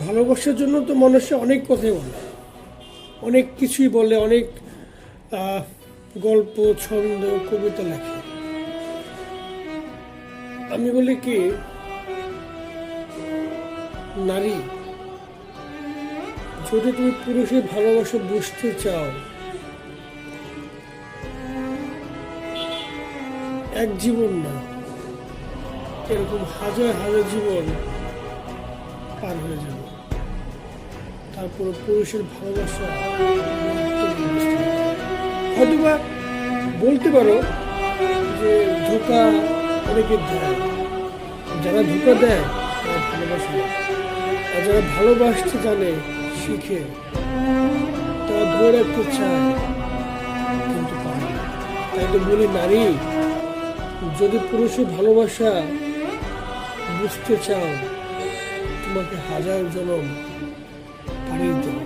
ভালোবাসার জন্য তো মানুষে অনেক কথাই বলে, অনেক কিছুই বলে, অনেক গল্প, ছন্দ, কবিতা লেখে। আমি বলি কি, নারী, যদি তুমি পুরুষের ভালোবাসা বুঝতে চাও, এক জীবন না, এরকম হাজার হাজার জীবন পার হয়ে যাবে, তারপরে পুরুষের ভালোবাসা হয়তোবা বলতে পারো যে ধোঁকা অনেকে দেয়, যারা ধোঁকা দেয় তারা ভালোবাসে না। আর যারা ভালোবাসতে জানে, শিখে, তারা ধরে রাখতে চায় কিন্তু পারে না। তাই তো বলি, নারী, যদি পুরুষের ভালোবাসা বুঝতে চাও, তোমাকে হাজার জনম পাড়ি দিতে হবে।